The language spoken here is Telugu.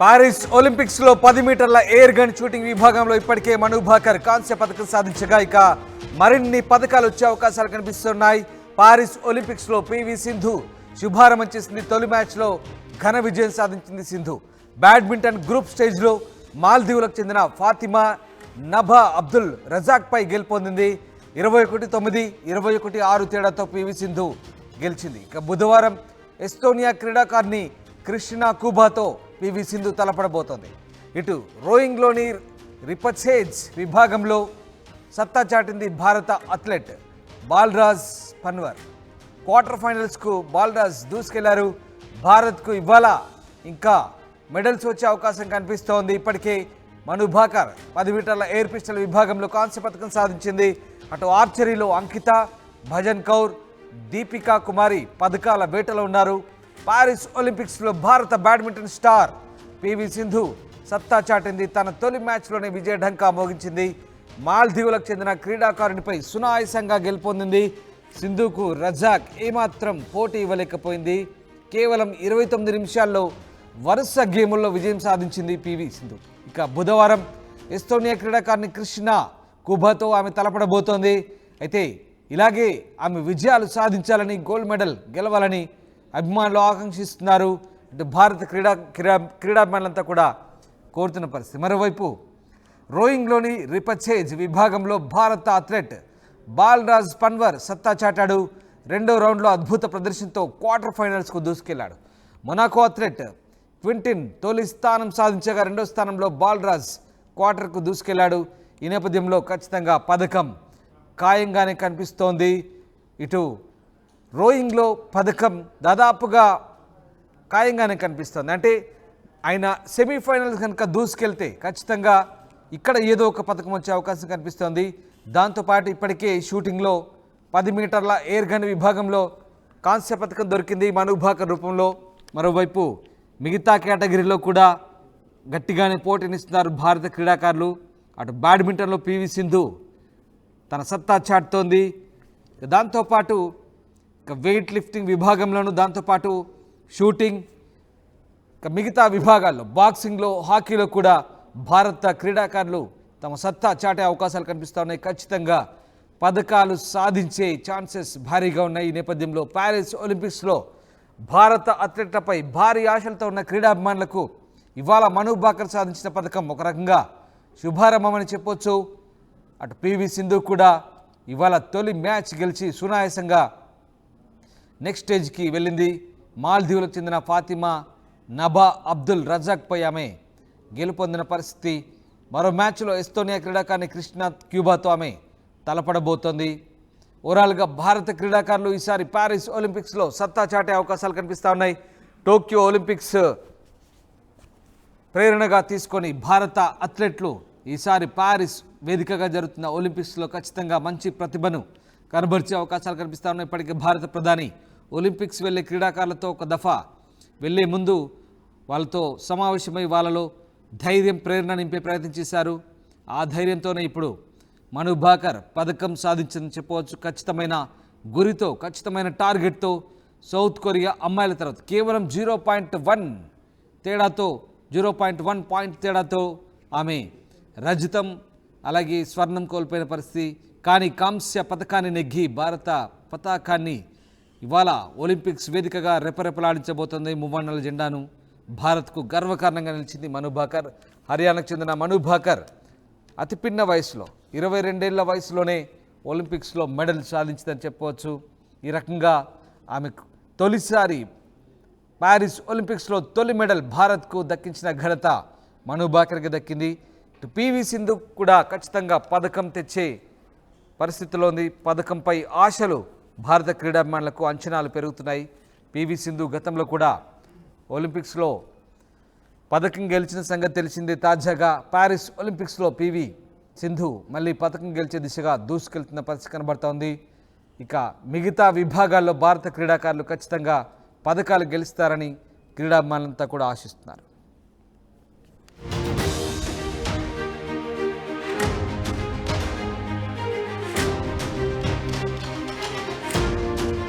పారిస్ ఒలింపిక్స్ లో 10 మీటర్ల ఎయిర్ గన్ షూటింగ్ విభాగంలో ఇప్పటికే మను భాకర్ కాంస్య పథకం సాధించగా ఇక మరిన్ని పథకాలు వచ్చే అవకాశాలు కనిపిస్తున్నాయి. పారిస్ ఒలింపిక్స్ లో పివి సింధు శుభారంభం చేసింది. తొలి మ్యాచ్ లో ఘన విజయం సాధించింది సింధు. బ్యాడ్మింటన్ గ్రూప్ స్టేజ్ లో మాల్దీవులకు చెందిన ఫాతిమా నభా అబ్దుల్ రజాక్ పై గెలుపొందింది. 21-9, 21-6 తేడాతో పివి సింధు గెలిచింది. ఇక బుధవారం ఎస్తోనియా క్రీడాకారిణి క్రిస్టినా కూబాతో పివి సింధు తలపడబోతోంది. ఇటు రోయింగ్లోని రిపచేజ్ విభాగంలో సత్తా చాటింది భారత అథ్లెట్ బాలరాజ్ పన్వర్. క్వార్టర్ ఫైనల్స్కు బాలరాజ్ దూసుకెళ్లారు. భారత్కు ఇవాళ ఇంకా మెడల్స్ వచ్చే అవకాశం కనిపిస్తోంది. ఇప్పటికే మను భాకర్ 10 మీటర్ల ఎయిర్ పిస్టల్ విభాగంలో కాంస్య పథకం సాధించింది. అటు ఆర్చరీలో అంకిత, భజన్ కౌర్, దీపికా కుమారి పథకాల వేటలో ఉన్నారు. పారిస్ ఒలింపిక్స్లో భారత బ్యాడ్మింటన్ స్టార్ పివి సింధు సత్తా చాటింది. తన తొలి మ్యాచ్లోనే విజయ ఢంకా మోగించింది. మాల్దీవులకు చెందిన క్రీడాకారునిపై సునాయాసంగా గెలుపొందింది. సింధుకు రజాక్ ఏమాత్రం పోటీ ఇవ్వలేకపోయింది. కేవలం 29 నిమిషాల్లో వరుస గేముల్లో విజయం సాధించింది పివి సింధు. ఇక బుధవారం ఎస్తోనియా క్రీడాకారిణి క్రిస్టినా కూబాతో ఆమె తలపడబోతోంది. అయితే ఇలాగే ఆమె విజయాలు సాధించాలని, గోల్డ్ మెడల్ గెలవాలని అభిమానులు ఆకాంక్షిస్తున్నారు. ఇటు భారత క్రీడాభిమానులంతా కూడా కోరుతున్న పరిస్థితి. మరోవైపు రోయింగ్లోని రిపచేజ్ విభాగంలో భారత అథ్లెట్ బాలరాజ్ పన్వర్ సత్తా చాటాడు. రెండో రౌండ్లో అద్భుత ప్రదర్శనతో క్వార్టర్ ఫైనల్స్కు దూసుకెళ్లాడు. మొనాకో అథ్లెట్ క్వింటిన్ తొలి స్థానం సాధించగా రెండో స్థానంలో బాలరాజ్ క్వార్టర్కు దూసుకెళ్లాడు. ఈ నేపథ్యంలో ఖచ్చితంగా పథకం ఖాయంగానే కనిపిస్తోంది. ఇటు రోయింగ్లో పథకం దాదాపుగా ఖాయంగానే కనిపిస్తుంది. అంటే ఆయన సెమీఫైనల్స్ కనుక దూసుకెళ్తే ఖచ్చితంగా ఇక్కడ ఏదో ఒక పథకం వచ్చే అవకాశం కనిపిస్తోంది. దాంతోపాటు ఇప్పటికే షూటింగ్లో 10 మీటర్ల ఎయిర్ గన్ విభాగంలో కాంస్య పథకం దొరికింది మను భాకర్ రూపంలో. మరోవైపు మిగతా కేటగిరీలో కూడా గట్టిగానే పోటీనిస్తున్నారు భారత క్రీడాకారులు. అటు బ్యాడ్మింటన్లో పివి సింధు తన సత్తా చాటుతోంది. దాంతోపాటు ఇక వెయిట్ లిఫ్టింగ్ విభాగంలోనూ, దాంతోపాటు షూటింగ్, ఇక మిగతా విభాగాల్లో బాక్సింగ్లో, హాకీలో కూడా భారత క్రీడాకారులు తమ సత్తా చాటే అవకాశాలు కనిపిస్తూ ఉన్నాయి. ఖచ్చితంగా పథకాలు సాధించే ఛాన్సెస్ భారీగా ఉన్నాయి. ఈ నేపథ్యంలో పారిస్ ఒలింపిక్స్లో భారత అథ్లెట్లపై భారీ ఆశలతో ఉన్న క్రీడాభిమానులకు ఇవాళ మను భాకర్ సాధించిన పథకం ఒక రకంగా శుభారంభమని చెప్పొచ్చు. అటు పివి సింధు కూడా ఇవాళ తొలి మ్యాచ్ గెలిచి సునాయాసంగా నెక్స్ట్ స్టేజ్కి వెళ్ళింది. మాల్దీవులకు చెందిన ఫాతిమా నభా అబ్దుల్ రజాక్పై ఆమె గెలుపొందిన పరిస్థితి. మరో మ్యాచ్లో ఎస్తోనియా క్రీడాకారిణి క్రిస్టినా క్యూబాతో ఆమె తలపడబోతోంది. ఓవరాల్గా భారత క్రీడాకారులు ఈసారి పారిస్ ఒలింపిక్స్లో సత్తా చాటే అవకాశాలు కనిపిస్తూ ఉన్నాయి. టోక్యో ఒలింపిక్స్ ప్రేరణగా తీసుకొని భారత అథ్లెట్లు ఈసారి పారిస్ వేదికగా జరుగుతున్న ఒలింపిక్స్లో ఖచ్చితంగా మంచి ప్రతిభను కనబరిచే అవకాశాలు కనిపిస్తూ ఉన్నాయి. ఇప్పటికే భారత ప్రధాని ఒలింపిక్స్ వెళ్ళే క్రీడాకారులతో ఒక దఫా వెళ్ళే ముందు వాళ్ళతో సమావేశమై వాళ్ళలో ధైర్యం, ప్రేరణ నింపే ప్రయత్నం చేశారు. ఆ ధైర్యంతోనే ఇప్పుడు మను భాకర్ పథకం సాధించిందని చెప్పవచ్చు. ఖచ్చితమైన గురితో, ఖచ్చితమైన టార్గెట్తో సౌత్ కొరియా అమ్మాయిల తర్వాత కేవలం 0.1 పాయింట్ తేడాతో ఆమె రజతం అలాగే స్వర్ణం కోల్పోయిన పరిస్థితి. కానీ కాంస్య పథకాన్ని నెగ్గి భారత పతాకాన్ని ఇవాళ ఒలింపిక్స్ వేదికగా రెపరెపలాడించబోతోంది. మువ్వన్నెల జెండాను భారత్కు గర్వకారణంగా నిలిచింది మను భాకర్. హర్యానాకు చెందిన మను భాకర్ అతి పిన్న వయసులో 22 ఏళ్ల వయసులోనే ఒలింపిక్స్లో మెడల్ సాధించిందని చెప్పవచ్చు. ఈ రకంగా ఆమె తొలిసారి పారిస్ ఒలింపిక్స్లో తొలి మెడల్ భారత్కు దక్కించిన ఘనత మను భాకర్కి దక్కింది. పివి సింధు కూడా ఖచ్చితంగా పథకం తెచ్చే పరిస్థితిలో ఉంది. పథకంపై ఆశలు భారత క్రీడాభిమానులకు, అంచనాలు పెరుగుతున్నాయి. పివి సింధు గతంలో కూడా ఒలింపిక్స్లో పథకం గెలిచిన సంగతి తెలిసిందే. తాజాగా పారిస్ ఒలింపిక్స్లో పివి సింధు మళ్ళీ పథకం గెలిచే దిశగా దూసుకెళ్తున్న పరిస్థితి కనబడుతోంది. ఇక మిగతా విభాగాల్లో భారత క్రీడాకారులు ఖచ్చితంగా పథకాలు గెలుస్తారని క్రీడాభిమానులంతా కూడా ఆశిస్తున్నారు.